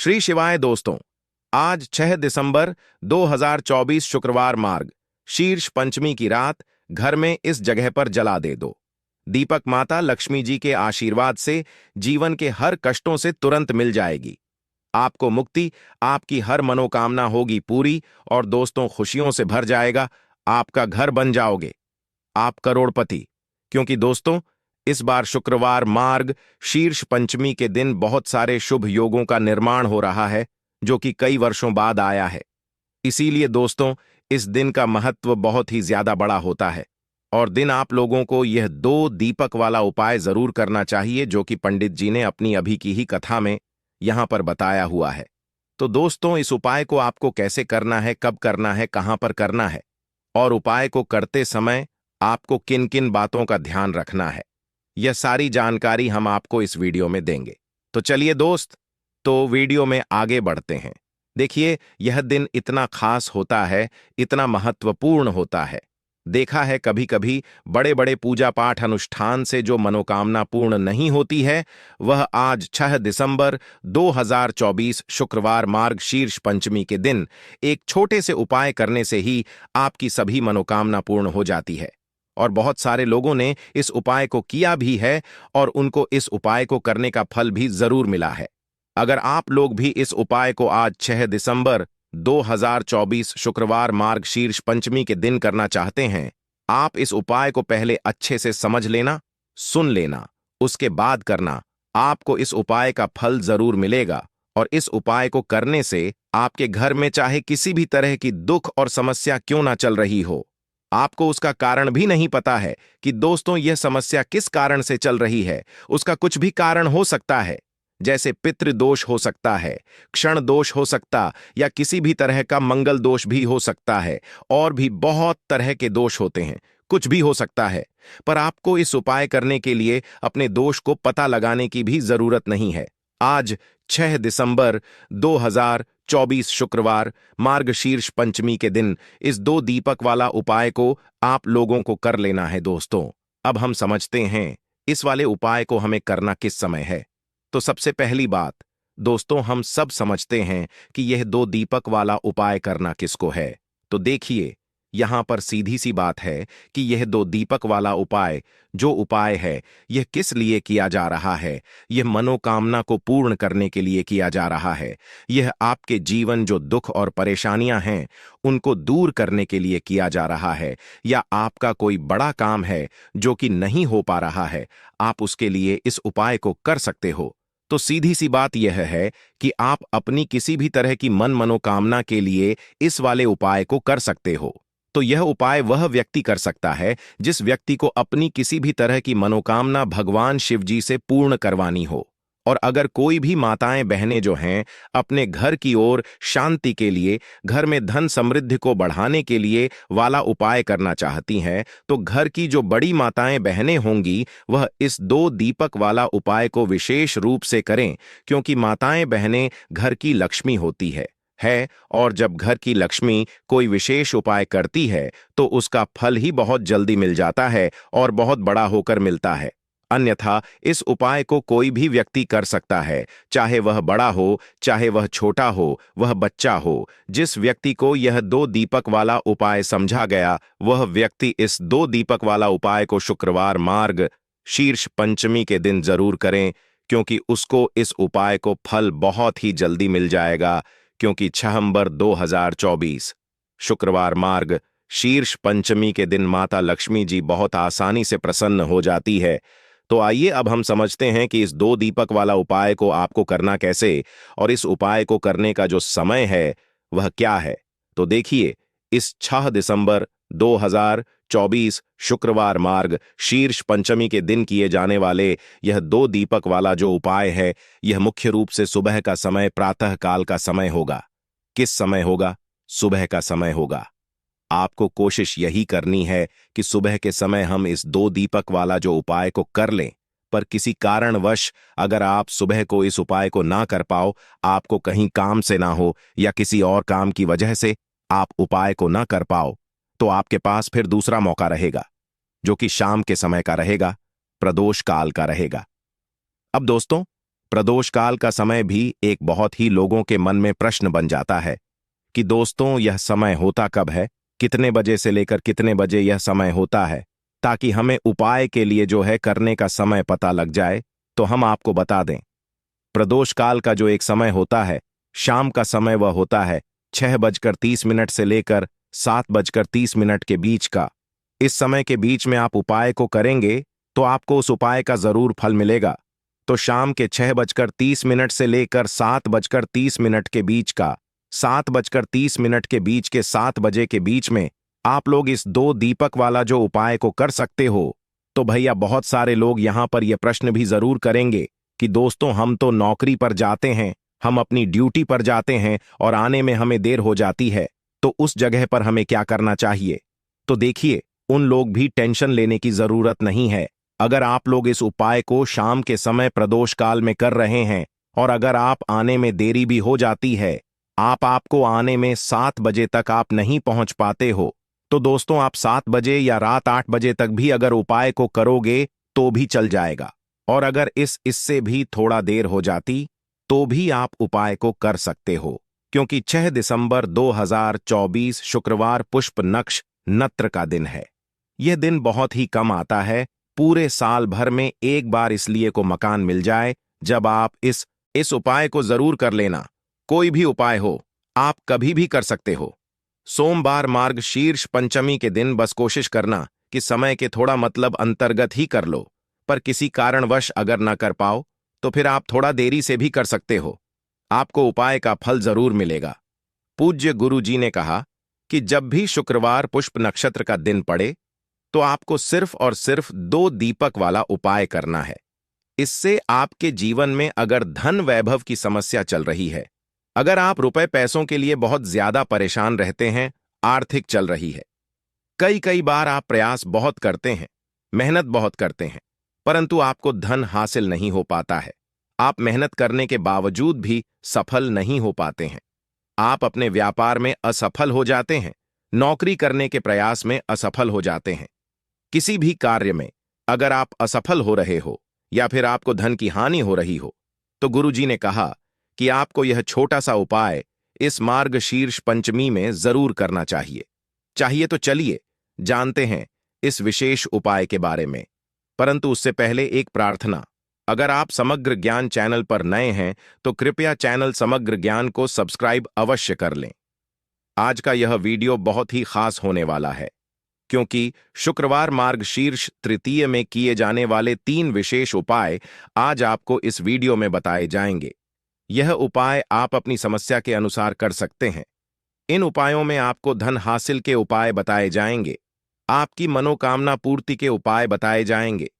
श्री शिवाय दोस्तों। आज 6 दिसंबर 2024 शुक्रवार मार्ग शीर्ष पंचमी की रात घर में इस जगह पर जला दे दो। दीपक माता लक्ष्मी जी के आशीर्वाद से जीवन के हर कष्टों से तुरंत मिल जाएगी। आपको मुक्ति, आपकी हर मनोकामना होगी पूरी और दोस्तों खुशियों से भर जाएगा। आपका घर बन जाओगे, आप करोड़पति। क्योंकि दोस्तों इस बार शुक्रवार मार्ग शीर्ष पंचमी के दिन बहुत सारे शुभ योगों का निर्माण हो रहा है जो कि कई वर्षों बाद आया है। इसीलिए दोस्तों इस दिन का महत्व बहुत ही ज्यादा बड़ा होता है और दिन आप लोगों को यह 2 दीपक वाला उपाय जरूर करना चाहिए जो कि पंडित जी ने अपनी अभी की ही कथा में यहां पर बताया हुआ है। तो दोस्तों इस उपाय को आपको कैसे करना है, कब करना है, कहां पर करना है और उपाय को करते समय आपको किन किन बातों का ध्यान रखना है, यह सारी जानकारी हम आपको इस वीडियो में देंगे। तो चलिए दोस्त, तो वीडियो में आगे बढ़ते हैं। देखिए यह दिन इतना खास होता है, इतना महत्वपूर्ण होता है। देखा है कभी कभी बड़े बड़े पूजा पाठ अनुष्ठान से जो मनोकामना पूर्ण नहीं होती है, वह आज 6 दिसंबर 2024 शुक्रवार मार्ग शीर्ष पंचमी के दिन एक छोटे से उपाय करने से ही आपकी सभी मनोकामना पूर्ण हो जाती है। और बहुत सारे लोगों ने इस उपाय को किया भी है और उनको इस उपाय को करने का फल भी जरूर मिला है। अगर आप लोग भी इस उपाय को आज 6 दिसंबर 2024 शुक्रवार मार्ग शीर्ष पंचमी के दिन करना चाहते हैं, आप इस उपाय को पहले अच्छे से समझ लेना, सुन लेना, उसके बाद करना। आपको इस उपाय का फल जरूर मिलेगा और इस उपाय को करने से आपके घर में चाहे किसी भी तरह की दुख और समस्या क्यों ना चल रही हो, आपको उसका कारण भी नहीं पता है कि दोस्तों यह समस्या किस कारण से चल रही है। उसका कुछ भी कारण हो सकता है, जैसे पितृदोष हो सकता है, क्षण दोष हो सकता, या किसी भी तरह का मंगल दोष भी हो सकता है। और भी बहुत तरह के दोष होते हैं, कुछ भी हो सकता है। पर आपको इस उपाय करने के लिए अपने दोष को पता लगाने की भी जरूरत नहीं है। आज 6 दिसंबर 2024 शुक्रवार मार्ग शीर्ष पंचमी के दिन इस 2 दीपक वाला उपाय को आप लोगों को कर लेना है। दोस्तों अब हम समझते हैं इस वाले उपाय को हमें करना किस समय है। तो सबसे पहली बात दोस्तों, हम सब समझते हैं कि यह 2 दीपक वाला उपाय करना किसको है। तो देखिए यहां पर सीधी सी बात है कि यह 2 दीपक वाला उपाय जो उपाय है यह किस लिए किया जा रहा है। यह मनोकामना को पूर्ण करने के लिए किया जा रहा है। यह आपके जीवन जो दुख और परेशानियां हैं उनको दूर करने के लिए किया जा रहा है, या आपका कोई बड़ा काम है जो कि नहीं हो पा रहा है, आप उसके लिए इस उपाय को कर सकते हो। तो सीधी सी बात यह है कि आप अपनी किसी भी तरह की मनोकामना के लिए इस वाले उपाय को कर सकते हो। तो यह उपाय वह व्यक्ति कर सकता है जिस व्यक्ति को अपनी किसी भी तरह की मनोकामना भगवान शिव जी से पूर्ण करवानी हो। और अगर कोई भी माताएं बहनें जो हैं अपने घर की ओर शांति के लिए, घर में धन समृद्धि को बढ़ाने के लिए वाला उपाय करना चाहती हैं, तो घर की जो बड़ी माताएं बहनें होंगी वह इस 2 दीपक वाला उपाय को विशेष रूप से करें। क्योंकि माताएं बहनें घर की लक्ष्मी होती है। और जब घर की लक्ष्मी कोई विशेष उपाय करती है तो उसका फल ही बहुत जल्दी मिल जाता है और बहुत बड़ा होकर मिलता है। अन्यथा इस उपाय को कोई भी व्यक्ति कर सकता है, चाहे वह बड़ा हो, चाहे वह छोटा हो, वह बच्चा हो। जिस व्यक्ति को यह 2 दीपक वाला उपाय समझा गया वह व्यक्ति इस 2 दीपक वाला उपाय को शुक्रवार मार्ग शीर्ष पंचमी के दिन जरूर करें, क्योंकि उसको इस उपाय को फल बहुत ही जल्दी मिल जाएगा। क्योंकि 6 नवंबर 2024 शुक्रवार मार्ग शीर्ष पंचमी के दिन माता लक्ष्मी जी बहुत आसानी से प्रसन्न हो जाती है। तो आइए अब हम समझते हैं कि इस 2 दीपक वाला उपाय को आपको करना कैसे और इस उपाय को करने का जो समय है वह क्या है। तो देखिए इस 6 दिसंबर 2024 शुक्रवार मार्ग शीर्ष पंचमी के दिन किए जाने वाले यह 2 दीपक वाला जो उपाय है यह मुख्य रूप से सुबह का समय, प्रातः काल का समय होगा। किस समय होगा? सुबह का समय होगा। आपको कोशिश यही करनी है कि सुबह के समय हम इस 2 दीपक वाला जो उपाय को कर लें। पर किसी कारणवश अगर आप सुबह को इस उपाय को ना कर पाओ, आपको कहीं काम से ना हो या किसी और काम की वजह से आप उपाय को ना कर पाओ, तो आपके पास फिर दूसरा मौका रहेगा जो कि शाम के समय का रहेगा, प्रदोष काल का रहेगा। अब दोस्तों प्रदोष काल का समय भी एक बहुत ही लोगों के मन में प्रश्न बन जाता है कि दोस्तों यह समय होता कब है, कितने बजे से लेकर कितने बजे यह समय होता है, ताकि हमें उपाय के लिए जो है करने का समय पता लग जाए। तो हम आपको बता दें, प्रदोष काल का जो एक समय होता है, शाम का समय वह होता है 6:30 से लेकर 7:30 के बीच का। इस समय के बीच में आप उपाय को करेंगे तो आपको उस उपाय का जरूर फल मिलेगा। तो शाम के 6:30 से लेकर 7:30 के बीच का, 7:30 के बीच के 7 बजे के बीच में आप लोग इस 2 दीपक वाला जो उपाय को कर सकते हो। तो भैया बहुत सारे लोग यहां पर यह प्रश्न भी जरूर करेंगे कि दोस्तों हम तो नौकरी पर जाते हैं, हम अपनी ड्यूटी पर जाते हैं और आने में हमें देर हो जाती है, तो उस जगह पर हमें क्या करना चाहिए। तो देखिए, उन लोग भी टेंशन लेने की जरूरत नहीं है। अगर आप लोग इस उपाय को शाम के समय प्रदोष काल में कर रहे हैं और अगर आप आने में देरी भी हो जाती है, आपको आने में 7 बजे तक आप नहीं पहुंच पाते हो, तो दोस्तों आप 7 बजे या रात 8 बजे तक भी अगर उपाय को करोगे तो भी चल जाएगा। और अगर इससे भी थोड़ा देर हो जाती तो भी आप उपाय को कर सकते हो, क्योंकि 6 दिसंबर 2024 शुक्रवार पुष्प नक्ष नत्र का दिन है। यह दिन बहुत ही कम आता है, पूरे साल भर में एक बार इसलिए को मकान मिल जाए जब आप इस उपाय को जरूर कर लेना। कोई भी उपाय हो, आप कभी भी कर सकते हो। सोमवार मार्ग शीर्ष पंचमी के दिन बस कोशिश करना कि समय के थोड़ा मतलब अंतर्गत ही कर लो, पर किसी कारणवश अगर ना कर पाओ तो फिर आप थोड़ा देरी से भी कर सकते हो, आपको उपाय का फल जरूर मिलेगा। पूज्य गुरु जी ने कहा कि जब भी शुक्रवार पुष्प नक्षत्र का दिन पड़े तो आपको सिर्फ और सिर्फ 2 दीपक वाला उपाय करना है। इससे आपके जीवन में अगर धन वैभव की समस्या चल रही है, अगर आप रुपए पैसों के लिए बहुत ज्यादा परेशान रहते हैं, आर्थिक चल रही है, कई बार आप प्रयास बहुत करते हैं, मेहनत बहुत करते हैं, परंतु आपको धन हासिल नहीं हो पाता है, आप मेहनत करने के बावजूद भी सफल नहीं हो पाते हैं, आप अपने व्यापार में असफल हो जाते हैं, नौकरी करने के प्रयास में असफल हो जाते हैं, किसी भी कार्य में अगर आप असफल हो रहे हो या फिर आपको धन की हानि हो रही हो, तो गुरुजी ने कहा कि आपको यह छोटा सा उपाय इस मार्ग शीर्ष पंचमी में जरूर करना चाहिए तो चलिए जानते हैं इस विशेष उपाय के बारे में। परंतु उससे पहले एक प्रार्थना, अगर आप समग्र ज्ञान चैनल पर नए हैं तो कृपया चैनल समग्र ज्ञान को सब्सक्राइब अवश्य कर लें। आज का यह वीडियो बहुत ही खास होने वाला है, क्योंकि शुक्रवार मार्ग शीर्ष तृतीय में किए जाने वाले 3 विशेष उपाय आज आपको इस वीडियो में बताए जाएंगे। यह उपाय आप अपनी समस्या के अनुसार कर सकते हैं। इन उपायों में आपको धन हासिल के उपाय बताए जाएंगे, आपकी मनोकामना पूर्ति के उपाय बताए जाएंगे,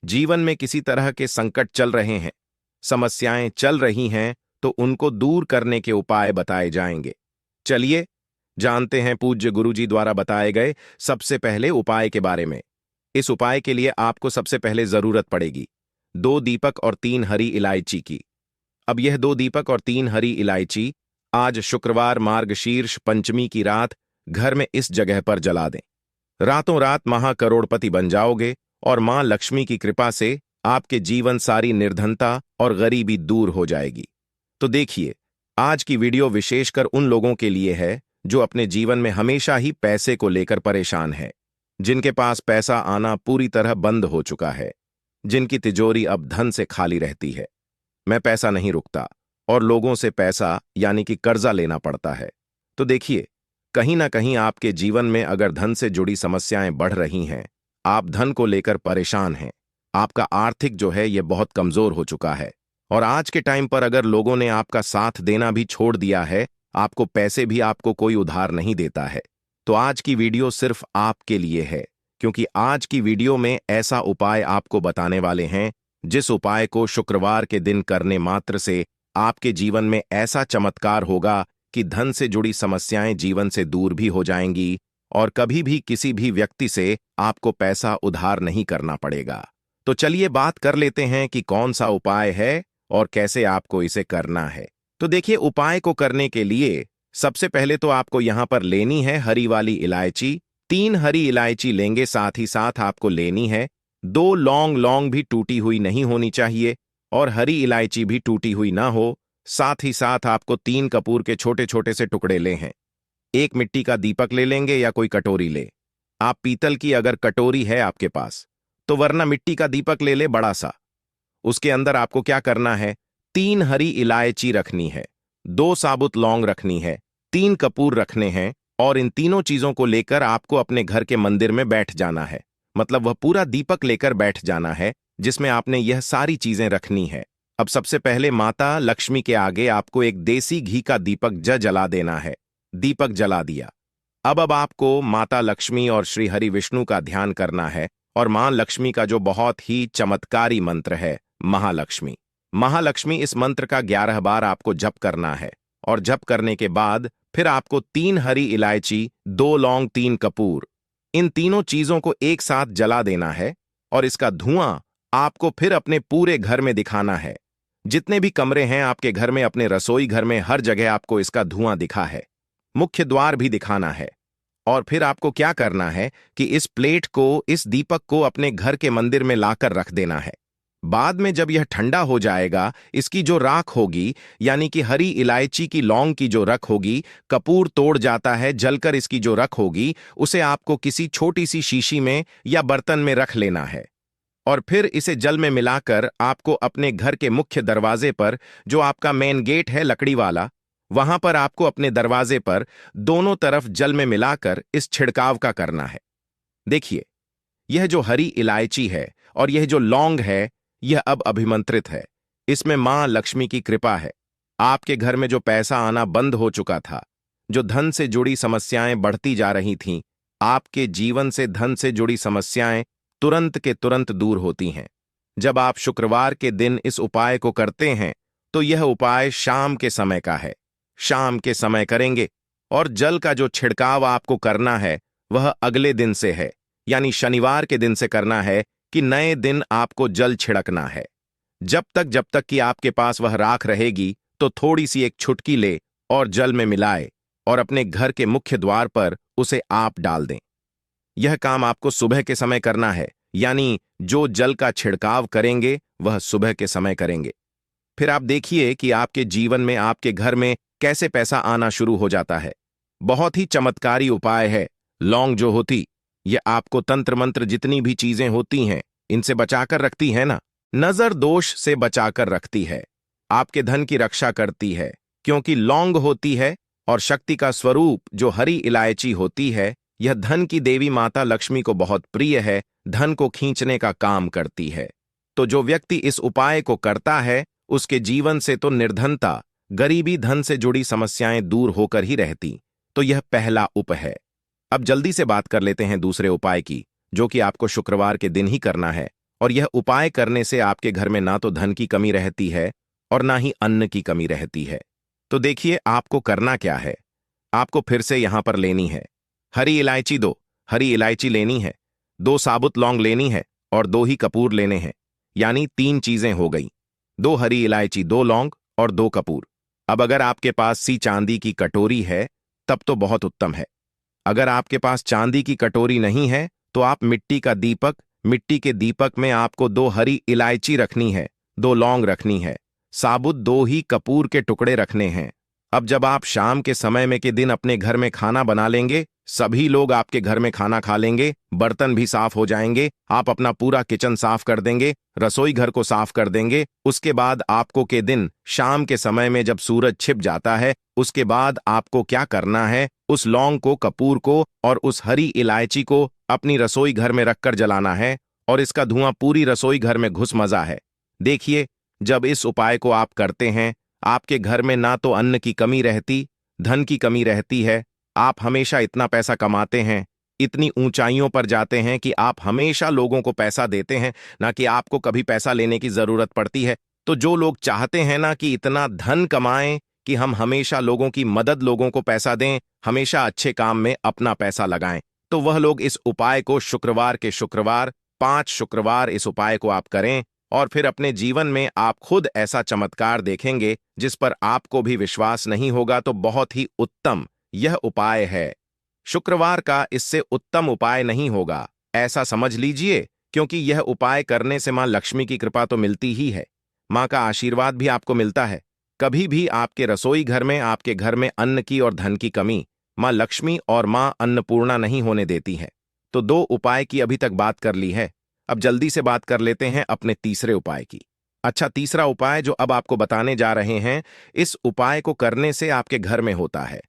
जीवन में किसी तरह के संकट चल रहे हैं, समस्याएं चल रही हैं तो उनको दूर करने के उपाय बताए जाएंगे। चलिए जानते हैं पूज्य गुरुजी द्वारा बताए गए सबसे पहले उपाय के बारे में। इस उपाय के लिए आपको सबसे पहले जरूरत पड़ेगी 2 दीपक और 3 हरी इलायची की। अब यह 2 दीपक और 3 हरी इलायची आज शुक्रवार मार्ग शीर्ष पंचमी की रात घर में इस जगह पर जला दें। रातों रात महाकरोड़पति बन जाओगे और मां लक्ष्मी की कृपा से आपके जीवन सारी निर्धनता और गरीबी दूर हो जाएगी। तो देखिए, आज की वीडियो विशेषकर उन लोगों के लिए है जो अपने जीवन में हमेशा ही पैसे को लेकर परेशान है, जिनके पास पैसा आना पूरी तरह बंद हो चुका है, जिनकी तिजोरी अब धन से खाली रहती है। मैं पैसा नहीं रुकता और लोगों से पैसा यानी कि कर्जा लेना पड़ता है। तो देखिए, कहीं ना कहीं आपके जीवन में अगर धन से जुड़ी समस्याएं बढ़ रही हैं, आप धन को लेकर परेशान हैं, आपका आर्थिक जो है यह बहुत कमजोर हो चुका है और आज के टाइम पर अगर लोगों ने आपका साथ देना भी छोड़ दिया है, आपको पैसे भी आपको कोई उधार नहीं देता है, तो आज की वीडियो सिर्फ आपके लिए है, क्योंकि आज की वीडियो में ऐसा उपाय आपको बताने वाले हैं जिस उपाय को शुक्रवार के दिन करने मात्र से आपके जीवन में ऐसा चमत्कार होगा कि धन से जुड़ी समस्याएं जीवन से दूर भी हो जाएंगी और कभी भी किसी भी व्यक्ति से आपको पैसा उधार नहीं करना पड़ेगा। तो चलिए बात कर लेते हैं कि कौन सा उपाय है और कैसे आपको इसे करना है। तो देखिए, उपाय को करने के लिए सबसे पहले तो आपको यहां पर लेनी है हरी वाली इलायची। 3 हरी इलायची लेंगे, साथ ही साथ आपको लेनी है 2 लौंग। लौंग भी टूटी हुई नहीं होनी चाहिए, और हरी इलायची भी टूटी हुई ना हो। साथ ही साथ आपको 3 कपूर के छोटे छोटे से टुकड़े ले हैं। एक मिट्टी का दीपक ले लेंगे या कोई कटोरी ले। आप पीतल की अगर कटोरी है आपके पास तो, वरना मिट्टी का दीपक ले ले बड़ा सा। उसके अंदर आपको क्या करना है, 3 हरी इलायची रखनी है, 2 साबुत लौंग रखनी है, 3 कपूर रखने हैं, और इन तीनों चीजों को लेकर आपको अपने घर के मंदिर में बैठ जाना है। मतलब वह पूरा दीपक लेकर बैठ जाना है जिसमें आपने यह सारी चीजें रखनी है। अब सबसे पहले माता लक्ष्मी के आगे आपको एक देसी घी का दीपक जला देना है। दीपक जला दिया। अब आपको माता लक्ष्मी और श्री हरि विष्णु का ध्यान करना है, और मां लक्ष्मी का जो बहुत ही चमत्कारी मंत्र है महालक्ष्मी। महालक्ष्मी इस मंत्र का 11 बार आपको जप करना है, और जप करने के बाद फिर आपको 3 हरी इलायची, 2 लौंग, 3 कपूर, इन तीनों चीजों को एक साथ जला देना है, और इसका धुआं आपको फिर अपने पूरे घर में दिखाना है। जितने भी कमरे हैं आपके घर में, अपने रसोई घर में, हर जगह आपको इसका धुआं दिखा है। मुख्य द्वार भी दिखाना है। और फिर आपको क्या करना है कि इस प्लेट को, इस दीपक को अपने घर के मंदिर में लाकर रख देना है। बाद में जब यह ठंडा हो जाएगा, इसकी जो राख होगी, यानी कि हरी इलायची की, लौंग की जो रख होगी, कपूर तोड़ जाता है जलकर इसकी जो रख होगी, उसे आपको किसी छोटी सी शीशी में या बर्तन में रख लेना है। और फिर इसे जल में मिलाकर आपको अपने घर के मुख्य दरवाजे पर, जो आपका मेन गेट है लकड़ी वाला, वहां पर आपको अपने दरवाजे पर दोनों तरफ जल में मिलाकर इस छिड़काव का करना है। देखिए, यह जो हरी इलायची है और यह जो लौंग है, यह अब अभिमंत्रित है। इसमें मां लक्ष्मी की कृपा है। आपके घर में जो पैसा आना बंद हो चुका था, जो धन से जुड़ी समस्याएं बढ़ती जा रही थीं, आपके जीवन से धन से जुड़ी समस्याएं तुरंत के तुरंत दूर होती हैं। जब आप शुक्रवार के दिन इस उपाय को करते हैं तो यह उपाय शाम के समय का है। शाम के समय करेंगे, और जल का जो छिड़काव आपको करना है वह अगले दिन से है, यानी शनिवार के दिन से करना है कि नए दिन आपको जल छिड़कना है। जब तक कि आपके पास वह राख रहेगी तो थोड़ी सी एक छुटकी ले और जल में मिलाए, और अपने घर के मुख्य द्वार पर उसे आप डाल दें। यह काम आपको सुबह के समय करना है, यानी जो जल का छिड़काव करेंगे वह सुबह के समय करेंगे। फिर आप देखिए कि आपके जीवन में, आपके घर में कैसे पैसा आना शुरू हो जाता है। बहुत ही चमत्कारी उपाय है। लौंग जो होती, यह आपको तंत्र मंत्र जितनी भी चीजें होती हैं इनसे बचाकर रखती है ना, नजर दोष से बचाकर रखती है, आपके धन की रक्षा करती है, क्योंकि लौंग होती है और शक्ति का स्वरूप जो हरी इलायची होती है, यह धन की देवी माता लक्ष्मी को बहुत प्रिय है, धन को खींचने का काम करती है। तो जो व्यक्ति इस उपाय को करता है उसके जीवन से तो निर्धनता, गरीबी, धन से जुड़ी समस्याएं दूर होकर ही रहती। तो यह पहला उपाय है। अब जल्दी से बात कर लेते हैं दूसरे उपाय की, जो कि आपको शुक्रवार के दिन ही करना है। और यह उपाय करने से आपके घर में ना तो धन की कमी रहती है और ना ही अन्न की कमी रहती है। तो देखिए आपको करना क्या है। आपको फिर से यहां पर लेनी है हरी इलायची, 2 हरी इलायची लेनी है, 2 साबुत लौंग लेनी है, और 2 ही कपूर लेने हैं, यानी 3 चीजें हो गई। 2 हरी इलायची, 2 लौंग और 2 कपूर। अब अगर आपके पास सी चांदी की कटोरी है तब तो बहुत उत्तम है। अगर आपके पास चांदी की कटोरी नहीं है तो आप मिट्टी का दीपक, मिट्टी के दीपक में आपको 2 हरी इलायची रखनी है, 2 लौंग रखनी है, साबुत 2 ही कपूर के टुकड़े रखने हैं। अब जब आप शाम के समय में के दिन अपने घर में खाना बना लेंगे, सभी लोग आपके घर में खाना खा लेंगे, बर्तन भी साफ हो जाएंगे, आप अपना पूरा किचन साफ कर देंगे, रसोई घर को साफ कर देंगे। उसके बाद आपको के दिन शाम के समय में जब सूरज छिप जाता है, उसके बाद आपको क्या करना है, उस लौंग को, कपूर को और उस हरी इलायची को अपनी रसोई घर में रखकर जलाना है, और इसका धुआं पूरी रसोई घर में घुस मजा है। देखिए, जब इस उपाय को आप करते हैं, आपके घर में ना तो अन्न की कमी रहती, धन की कमी रहती है। आप हमेशा इतना पैसा कमाते हैं, इतनी ऊंचाइयों पर जाते हैं कि आप हमेशा लोगों को पैसा देते हैं, ना कि आपको कभी पैसा लेने की जरूरत पड़ती है। तो जो लोग चाहते हैं ना कि इतना धन कमाएं कि हम हमेशा लोगों की मदद, लोगों को पैसा दें, हमेशा अच्छे काम में अपना पैसा लगाएं, तो वह लोग इस उपाय को शुक्रवार के शुक्रवार, 5 शुक्रवार इस उपाय को आप करें, और फिर अपने जीवन में आप खुद ऐसा चमत्कार देखेंगे जिस पर आपको भी विश्वास नहीं होगा। तो बहुत ही उत्तम यह उपाय है। शुक्रवार का इससे उत्तम उपाय नहीं होगा, ऐसा समझ लीजिए, क्योंकि यह उपाय करने से मां लक्ष्मी की कृपा तो मिलती ही है। माँ का आशीर्वाद भी आपको मिलता है। कभी भी आपके रसोई घर में, आपके घर में अन्न की और धन की कमी माँ लक्ष्मी और माँ अन्नपूर्णा नहीं होने देती है। तो 2 उपाय की अभी तक बात कर ली है। अब जल्दी से बात कर लेते हैं अपने तीसरे उपाय की। अच्छा, तीसरा उपाय जो अब आपको बताने जा रहे हैं, इस उपाय को करने से आपके घर में होता है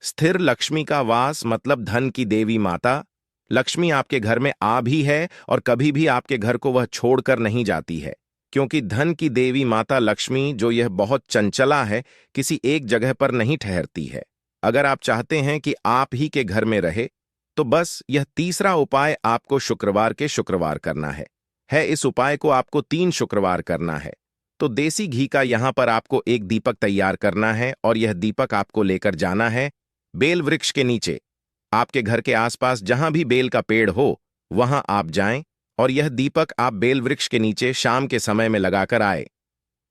स्थिर लक्ष्मी का वास, मतलब धन की देवी माता लक्ष्मी आपके घर में आ भी है और कभी भी आपके घर को वह छोड़कर नहीं जाती है। क्योंकि धन की देवी माता लक्ष्मी जो यह बहुत चंचला है, किसी एक जगह पर नहीं ठहरती है। अगर आप चाहते हैं कि आप ही के घर में रहे, तो बस यह तीसरा उपाय आपको शुक्रवार के शुक्रवार करना है। इस उपाय को आपको 3 शुक्रवार करना है। तो देसी घी का यहां पर आपको एक दीपक तैयार करना है और यह दीपक आपको लेकर जाना है बेल वृक्ष के नीचे। आपके घर के आसपास जहां भी बेल का पेड़ हो, वहां आप जाएं और यह दीपक आप बेल वृक्ष के नीचे शाम के समय में लगाकर आए।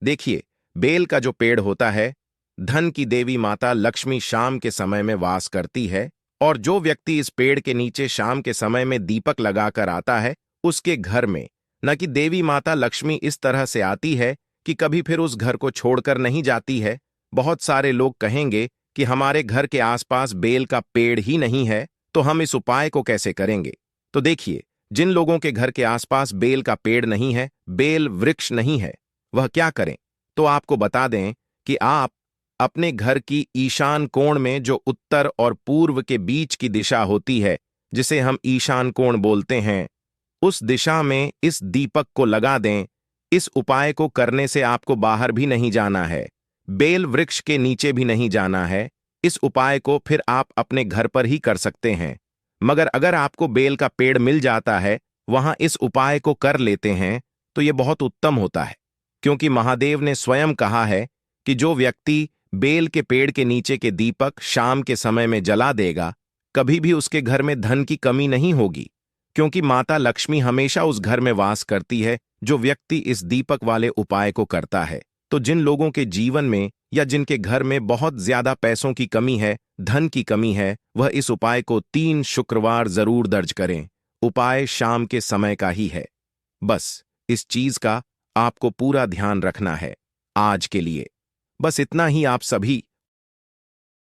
देखिए, बेल का जो पेड़ होता है, धन की देवी माता लक्ष्मी शाम के समय में वास करती है और जो व्यक्ति इस पेड़ के नीचे शाम के समय में दीपक लगाकर आता है, उसके घर में न कि देवी माता लक्ष्मी इस तरह से आती है कि कभी फिर उस घर को छोड़कर नहीं जाती है। बहुत सारे लोग कहेंगे कि हमारे घर के आसपास बेल का पेड़ ही नहीं है, तो हम इस उपाय को कैसे करेंगे? तो देखिए, जिन लोगों के घर के आसपास बेल का पेड़ नहीं है, बेल वृक्ष नहीं है, वह क्या करें? तो आपको बता दें कि आप अपने घर की ईशान कोण में जो उत्तर और पूर्व के बीच की दिशा होती है, जिसे हम ईशान कोण बोलते हैं, उस दिशा में इस दीपक को लगा दें। इस उपाय को करने से आपको बाहर भी नहीं जाना है, बेल वृक्ष के नीचे भी नहीं जाना है। इस उपाय को फिर आप अपने घर पर ही कर सकते हैं। मगर अगर आपको बेल का पेड़ मिल जाता है, वहां इस उपाय को कर लेते हैं, तो यह बहुत उत्तम होता है। क्योंकि महादेव ने स्वयं कहा है कि जो व्यक्ति बेल के पेड़ के नीचे के दीपक शाम के समय में जला देगा, कभी भी उसके घर में धन की कमी नहीं होगी। क्योंकि माता लक्ष्मी हमेशा उस घर में वास करती है जो व्यक्ति इस दीपक वाले उपाय को करता है। तो जिन लोगों के जीवन में या जिनके घर में बहुत ज्यादा पैसों की कमी है, धन की कमी है, वह इस उपाय को 3 शुक्रवार जरूर दर्ज करें। उपाय शाम के समय का ही है। बस इस चीज का आपको पूरा ध्यान रखना है। आज के लिए बस इतना ही। आप सभी